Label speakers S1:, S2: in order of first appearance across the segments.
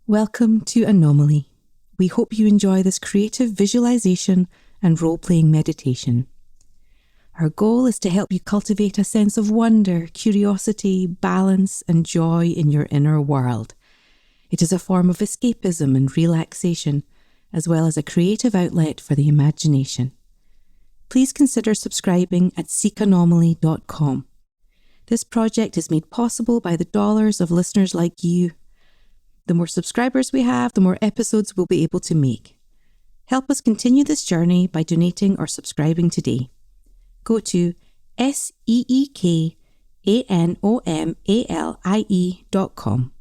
S1: Welcome to Anomalie. We hope you enjoy this creative visualization and role-playing meditation. Our goal is to help you cultivate a sense of wonder, curiosity, balance, and joy in your inner world. It is a form of escapism and relaxation, as well as a creative outlet for the imagination. Please consider subscribing at seekanomaly.com. This project is made possible by the dollars of listeners like you. The more subscribers we have, the more episodes we'll be able to make. Help us continue this journey by donating or subscribing today. Go to seekanomalie.com.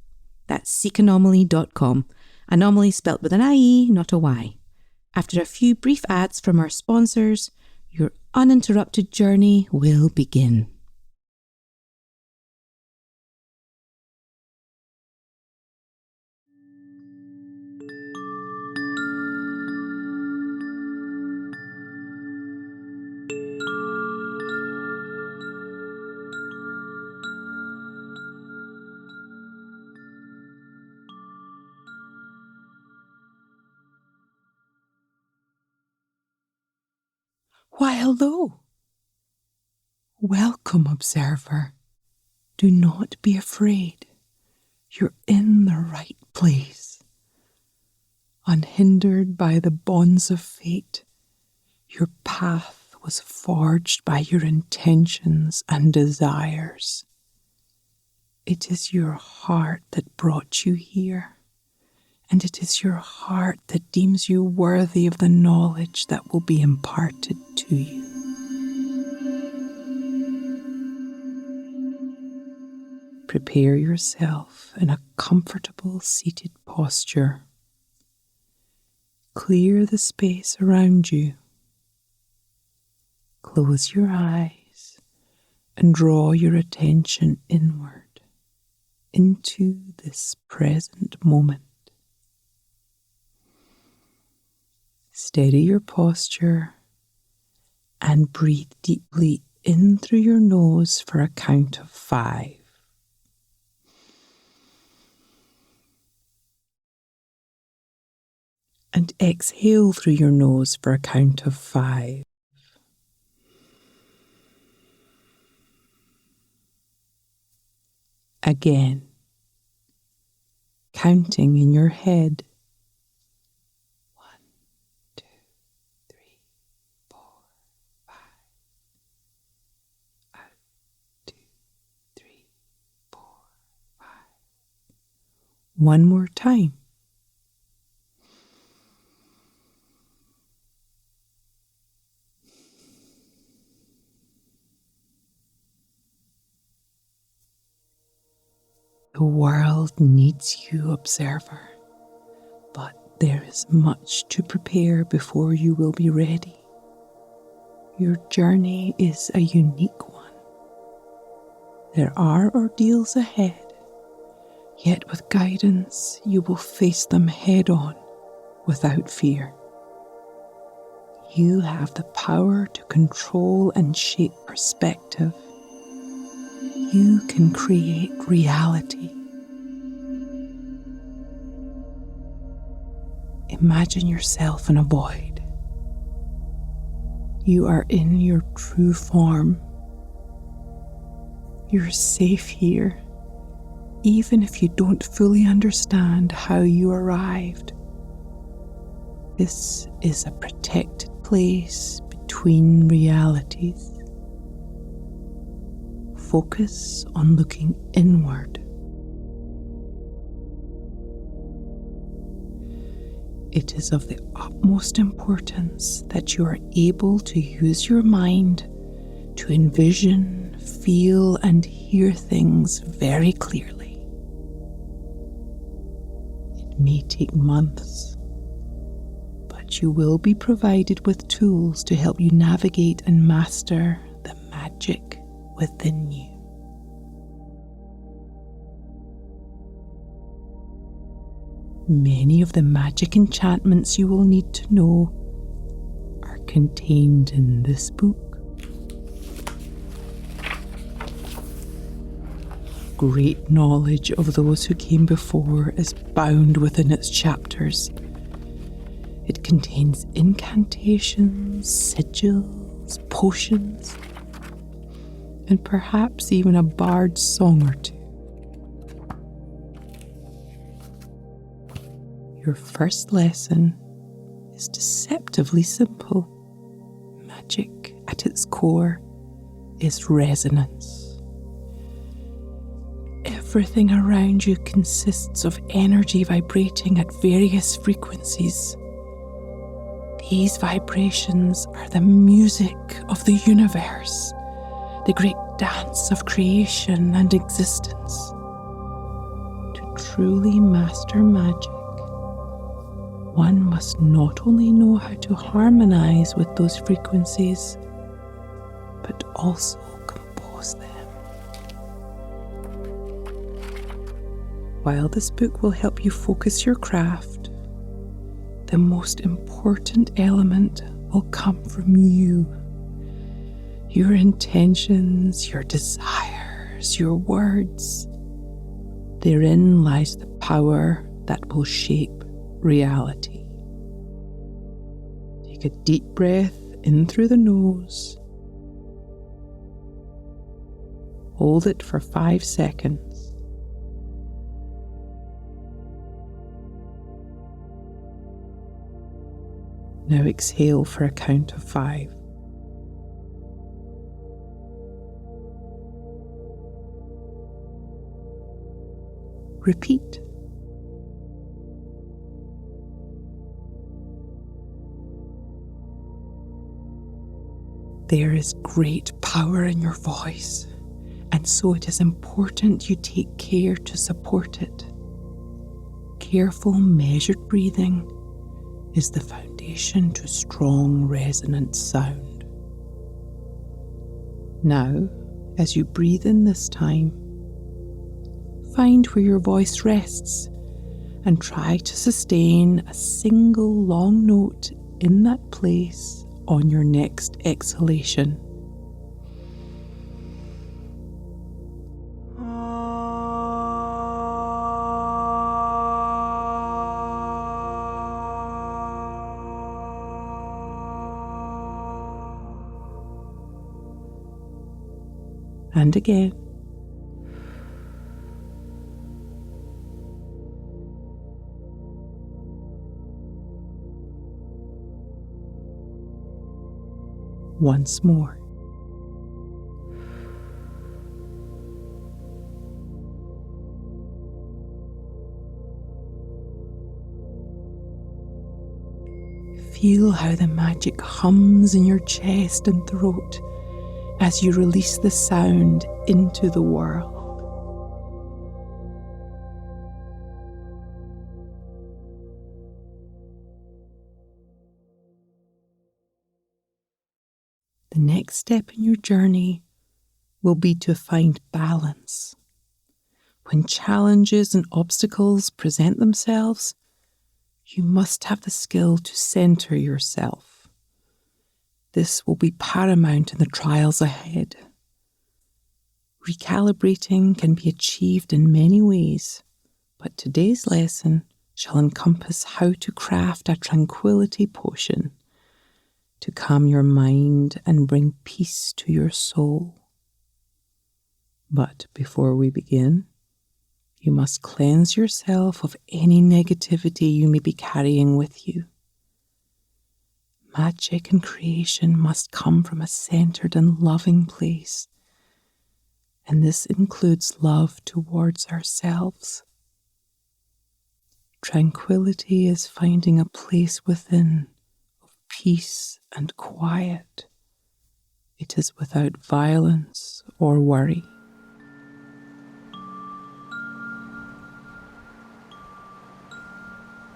S1: That's seekanomaly.com. Anomalie spelt with an IE, not a Y. After a few brief ads from our sponsors, your uninterrupted journey will begin.
S2: Why, hello. Welcome, observer. Do not be afraid. You're in the right place. Unhindered by the bonds of fate, your path was forged by your intentions and desires. It is your heart that brought you here, and it is your heart that deems you worthy of the knowledge that will be imparted to you. Prepare yourself in a comfortable seated posture. Clear the space around you. Close your eyes and draw your attention inward into this present moment. Steady your posture and breathe deeply in through your nose for a count of 5. And exhale through your nose for a count of 5. Again, counting in your head. 1, 2, 3, 4, 5. Out, 2, 3, 4, 5. One more time. The world needs you, observer, but there is much to prepare before you will be ready. Your journey is a unique one. There are ordeals ahead, yet with guidance you will face them head on without fear. You have the power to control and shape perspective. You can create reality. Imagine yourself in a void. You are in your true form. You're safe here, even if you don't fully understand how you arrived. This is a protected place between realities. Focus on looking inward. It is of the utmost importance that you are able to use your mind to envision, feel, and hear things very clearly. It may take months, but you will be provided with tools to help you navigate and master the magic within you. Many of the magic enchantments you will need to know are contained in this book great knowledge of those who came before is bound within its chapters. It contains incantations, sigils, potions, and perhaps even a bard's song or two. Your first lesson is deceptively simple. Magic, at its core, is resonance. Everything around you consists of energy vibrating at various frequencies. These vibrations are the music of the universe, the great dance of creation and existence. To truly master magic, one must not only know how to harmonize with those frequencies, but also compose them. While this book will help you focus your craft, the most important element will come from you. Your intentions, your desires, your words. Therein lies the power that will shape reality. Take a deep breath in through the nose. Hold it for 5 seconds. Now exhale for a count of 5. Repeat. There is great power in your voice, and so it is important you take care to support it. Careful, measured breathing is the foundation to strong, resonant sound. Now, as you breathe in this time, find where your voice rests and try to sustain a single long note in that place on your next exhalation. And again. Once more. Feel how the magic hums in your chest and throat as you release the sound into the world. The next step in your journey will be to find balance. When challenges and obstacles present themselves, you must have the skill to center yourself. This will be paramount in the trials ahead. Recalibrating can be achieved in many ways, but today's lesson shall encompass how to craft a tranquility potion to calm your mind and bring peace to your soul. But before we begin, you must cleanse yourself of any negativity you may be carrying with you. Magic and creation must come from a centered and loving place, and this includes love towards ourselves. Tranquility is finding a place within of peace and quiet. It is without violence or worry.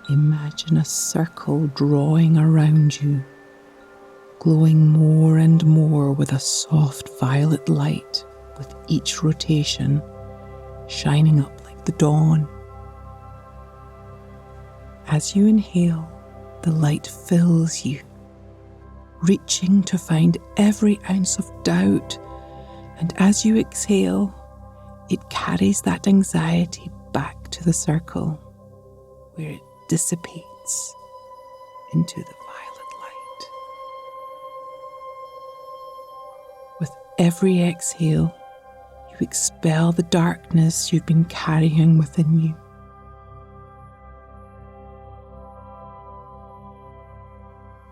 S2: Imagine a circle drawing around you, glowing more and more with a soft violet light with each rotation, shining up like the dawn. As you inhale, the light fills you, reaching to find every ounce of doubt, and as you exhale, it carries that anxiety back to the circle, where it dissipates into the violet light. With every exhale, you expel the darkness you've been carrying within you.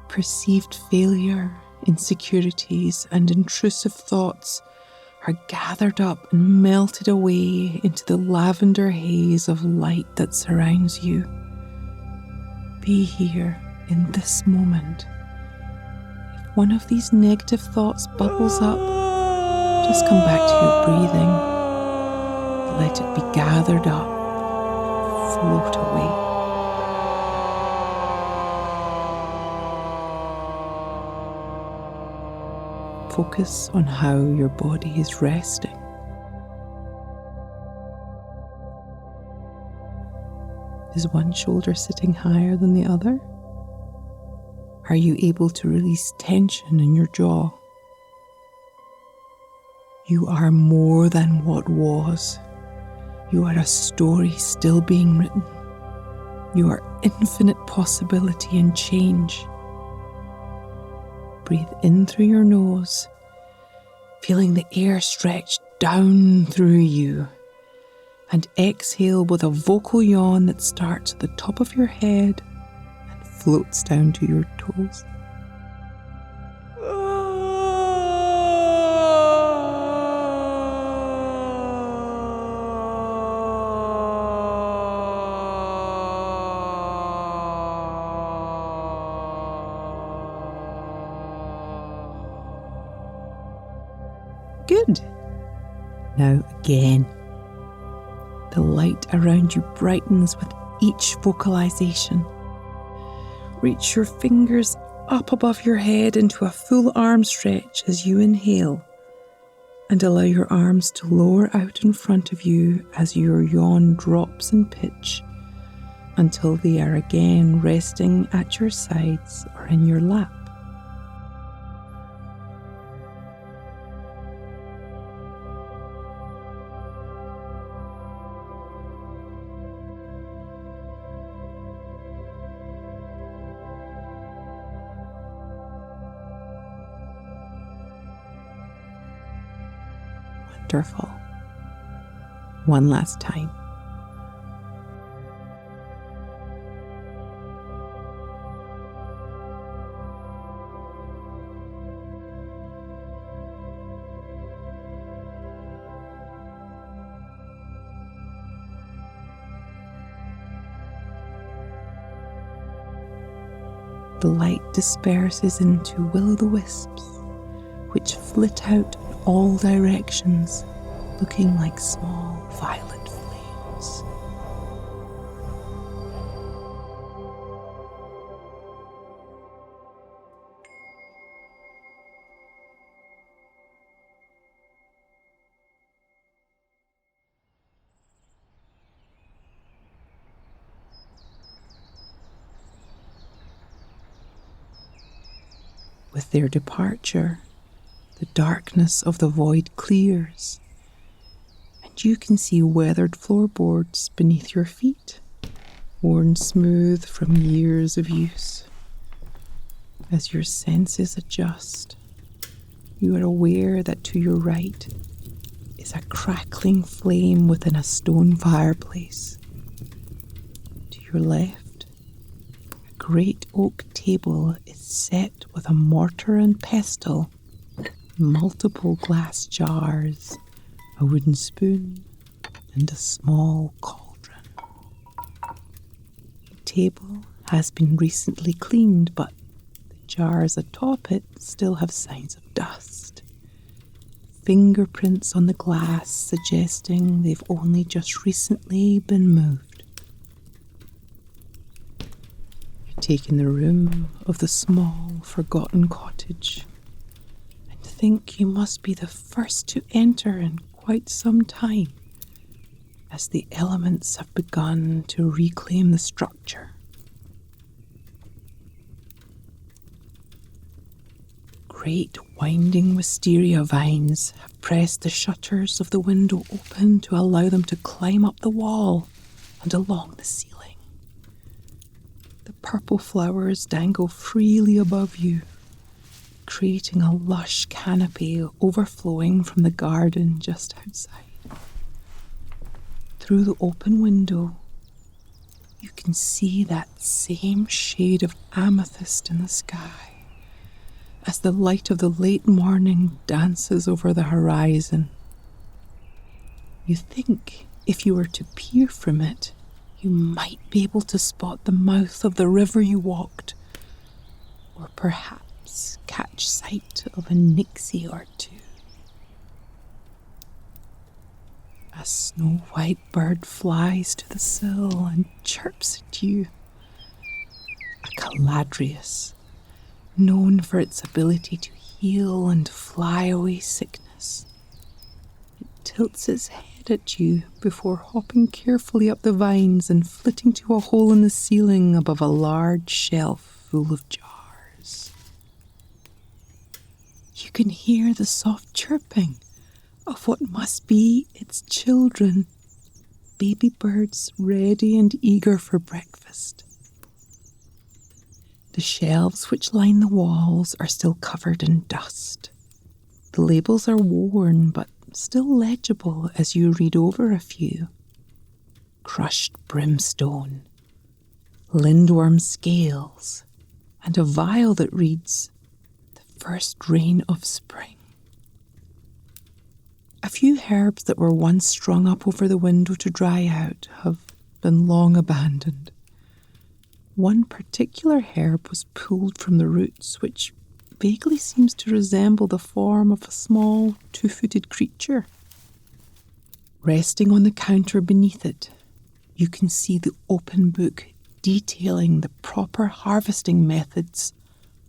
S2: Perceived failure, insecurities, and intrusive thoughts are gathered up and melted away into the lavender haze of light that surrounds you. Be here in this moment. If one of these negative thoughts bubbles up, just come back to your breathing. Let it be gathered up, float away. Focus on how your body is resting. Is one shoulder sitting higher than the other? Are you able to release tension in your jaw? You are more than what was. You are a story still being written. You are infinite possibility and change. Breathe in through your nose, feeling the air stretch down through you, and exhale with a vocal yawn that starts at the top of your head and floats down to your toes. Good. Now again. The light around you brightens with each vocalization. Reach your fingers up above your head into a full arm stretch as you inhale, and allow your arms to lower out in front of you as your yawn drops in pitch until they are again resting at your sides or in your lap. Wonderful. One last time. The light disperses into will-o'-the-wisps, which flit out in all directions, looking like small violet flames. With their departure, the darkness of the void clears, and you can see weathered floorboards beneath your feet, worn smooth from years of use. As your senses adjust, you are aware that to your right is a crackling flame within a stone fireplace. To your left, a great oak table is set with a mortar and pestle, multiple glass jars, a wooden spoon, and a small cauldron. The table has been recently cleaned, but the jars atop it still have signs of dust. Fingerprints on the glass suggesting they've only just recently been moved. You take in the room of the small, forgotten cottage and think you must be the first to enter in quite some time, as the elements have begun to reclaim the structure. Great winding wisteria vines have press the shutters of the window open to allow them to climb up the wall and along the ceiling. The purple flowers dangle freely above you, creating a lush canopy overflowing from the garden just outside. Through the open window, you can see that same shade of amethyst in the sky as the light of the late morning dances over the horizon. You think if you were to peer from it, you might be able to spot the mouth of the river you walked, or perhaps catch sight of a nixie or two. A snow-white bird flies to the sill and chirps at you. A caladrius, known for its ability to heal and fly away sickness. It tilts its head at you before hopping carefully up the vines and flitting to a hole in the ceiling above a large shelf full of jars. You can hear the soft chirping of what must be its children, baby birds ready and eager for breakfast. The shelves which line the walls are still covered in dust. The labels are worn but still legible as you read over a few. Crushed brimstone, lindworm scales, and a vial that reads, "The first rain of spring." A few herbs that were once strung up over the window to dry out have been long abandoned. One particular herb was pulled from the roots, which vaguely seems to resemble the form of a small, two-footed creature. Resting on the counter beneath it, you can see the open book detailing the proper harvesting methods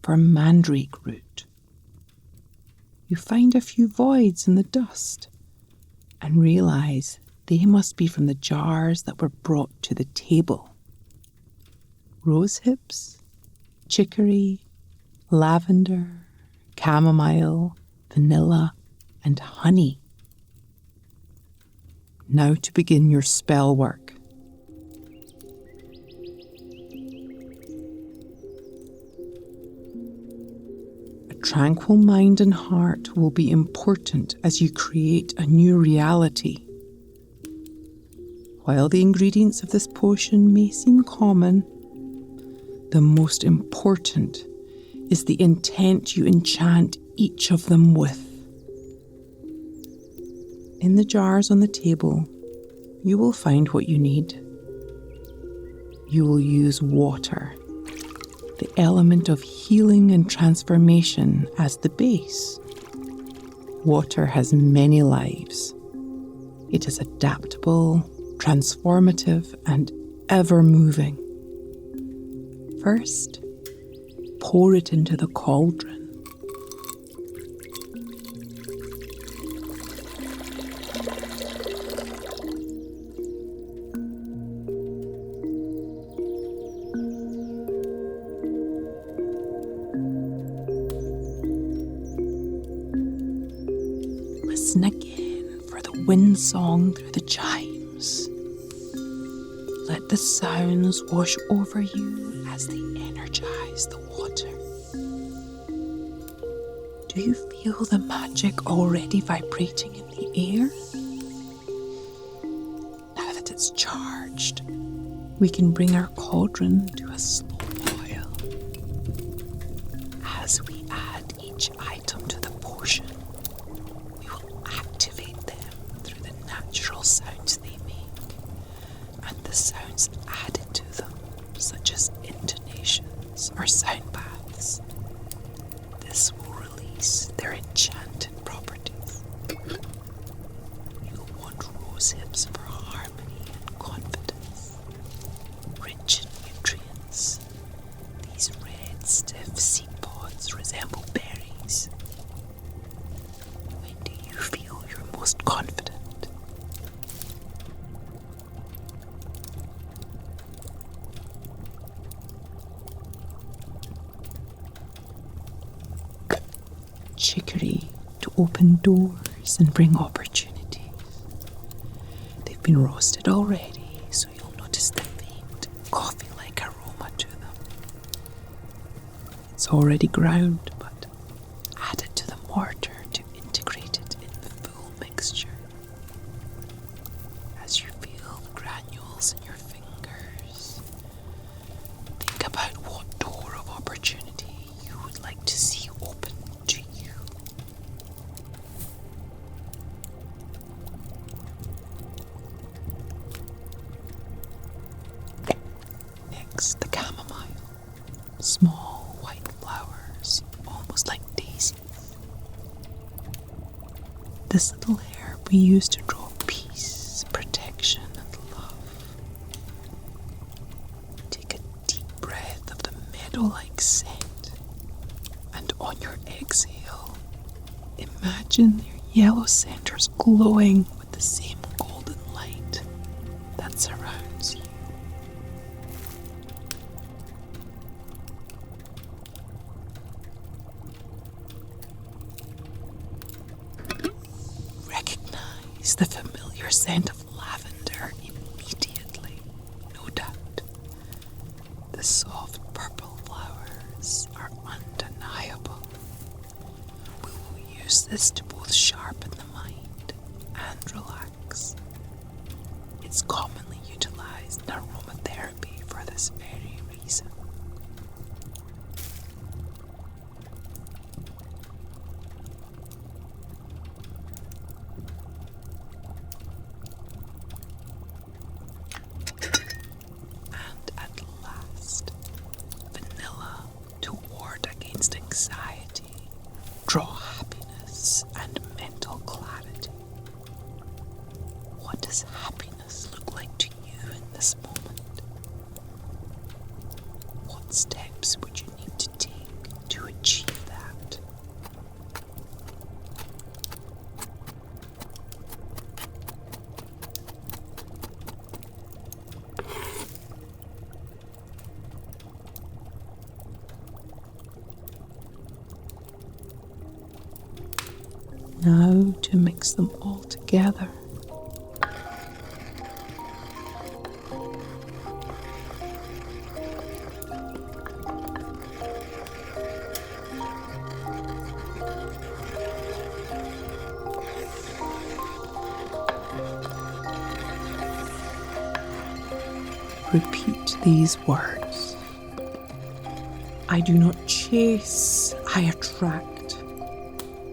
S2: for mandrake root. You find a few voids in the dust and realise they must be from the jars that were brought to the table. Rose hips, chicory, lavender, chamomile, vanilla, and honey. Now to begin your spell work. A tranquil mind and heart will be important as you create a new reality. While the ingredients of this potion may seem common, the most important is the intent you enchant each of them with. In the jars on the table, you will find what you need. You will use water, the element of healing and transformation, as the base. Water has many lives. It is adaptable, transformative, and ever-moving. First, pour it into the cauldron. Listen again for the wind song through the chimes. Let the sounds wash over you as they energize the water. Do you feel the magic already vibrating in the air? Now that it's charged, we can bring our cauldron to a slow boil. As we add each item to the potion, we will activate them through the natural sounds they make and the sounds added to them, such as intonations or sound baths. This will release their enchanted properties. You'll want rose hips for harmony and confidence. Rich in nutrients, these red, stiff seed pods resemble berries. When do you feel you're most confident? Chicory to open doors. flowers and bring opportunities. They've been roasted already, so you'll notice the faint coffee-like aroma to them. It's already ground, but add it to the mortar to integrate it in the full mixture. As you feel the granules in your fingers, think about what door of opportunity you would like to see open to you. Next, the chamomile. Small white flowers, almost like daisies. This little herb we use to draw peace, protection, and love. Take a deep breath of the meadow-like scent, and on your exhale, imagine your yellow centers glowing with the same golden light that surrounds you. Recognize the familiar scent of lavender immediately, no doubt. The soft purple flowers are undeniable. We will use this to both sharpen the mind and relax. It's commonly utilized in aromatherapy for this very reason. And at last, vanilla to ward against anxiety, draw happiness and mental clarity. What does happiness look like to you in this moment? What steps would you need to take to achieve that? Now to mix them all together. Repeat these words. I do not chase, I attract.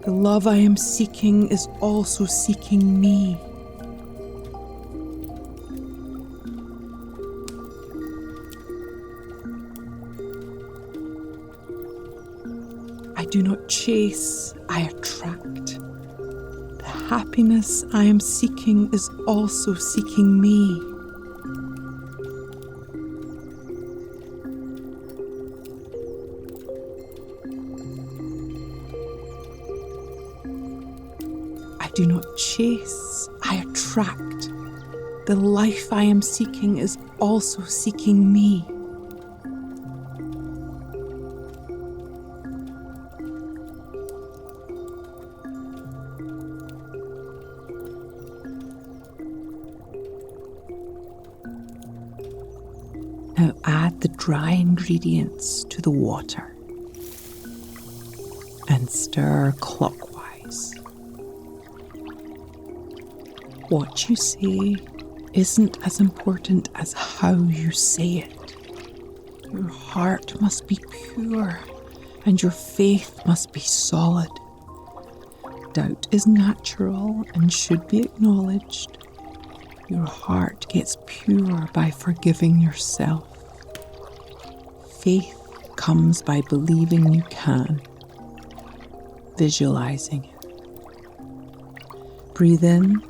S2: The love I am seeking is also seeking me. I do not chase, I attract. The happiness I am seeking is also seeking me. I do not chase, I attract. The life I am seeking is also seeking me. Now add the dry ingredients to the water and stir clockwise. What you say isn't as important as how you say it. Your heart must be pure and your faith must be solid. Doubt is natural and should be acknowledged. Your heart gets pure by forgiving yourself. Faith comes by believing you can, visualizing it. Breathe in.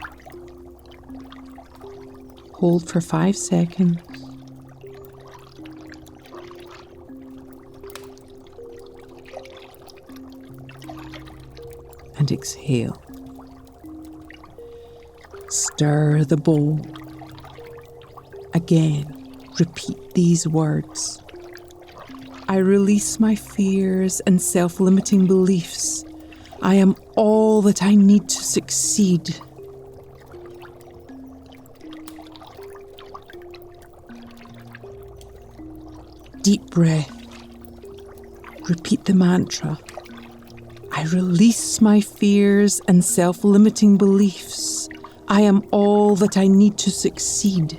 S2: Hold for 5 seconds. And exhale. Stir the bowl. Again, repeat these words. I release my fears and self-limiting beliefs. I am all that I need to succeed. Deep breath. Repeat the mantra. I release my fears and self-limiting beliefs. I am all that I need to succeed.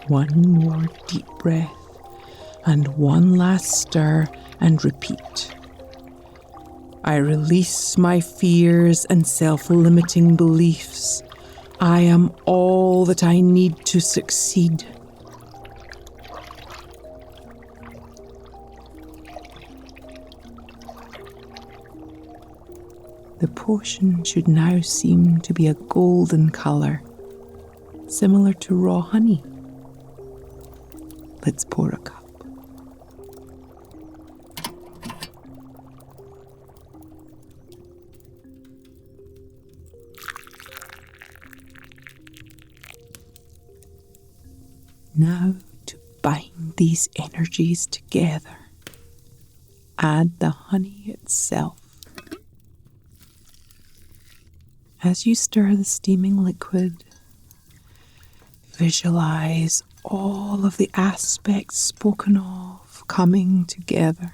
S2: One more deep breath and one last stir and repeat. I release my fears and self-limiting beliefs. I am all that I need to succeed. The potion should now seem to be a golden colour, similar to raw honey. Let's pour a cup. Now to bind these energies together, add the honey itself. As you stir the steaming liquid, visualize all of the aspects spoken of coming together.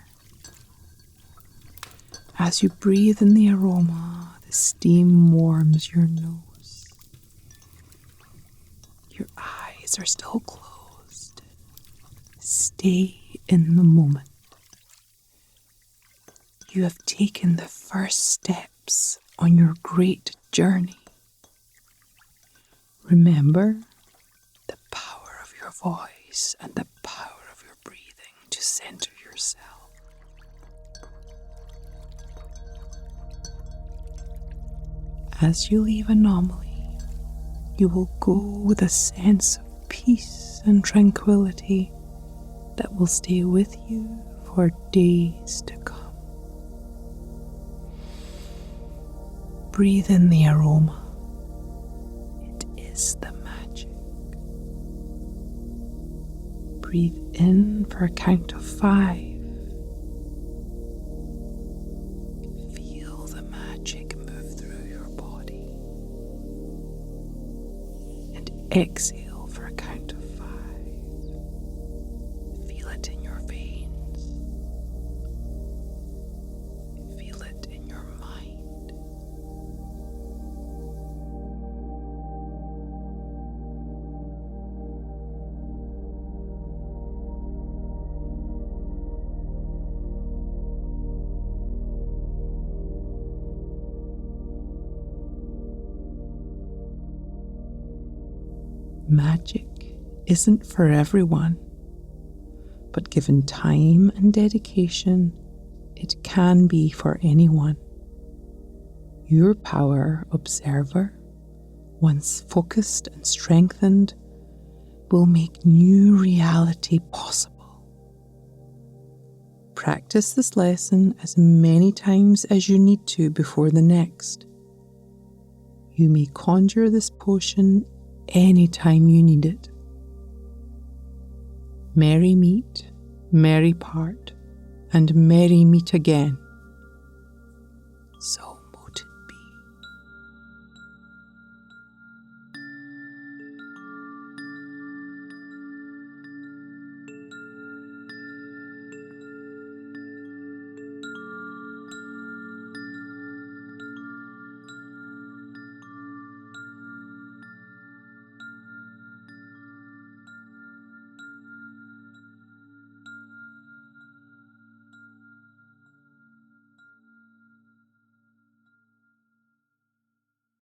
S2: As you breathe in the aroma, the steam warms your nose. Your eyes are still closed. Stay in the moment. You have taken the first steps on your great journey. Remember the power of your voice and the power of your breathing to center yourself. As you leave Anomalie, you will go with a sense of peace and tranquility that will stay with you for days to come. Breathe in the aroma. It is the magic. Breathe in for a count of 5. Feel the magic move through your body. And exhale for a count of 5. Feel it in your veins. Feel it in your mind. Magic isn't for everyone, but given time and dedication, it can be for anyone. Your power, observer, once focused and strengthened, will make new reality possible. Practice this lesson as many times as you need to before the next. You may conjure this potion anytime you need it. Merry meet, merry part, and merry meet again. So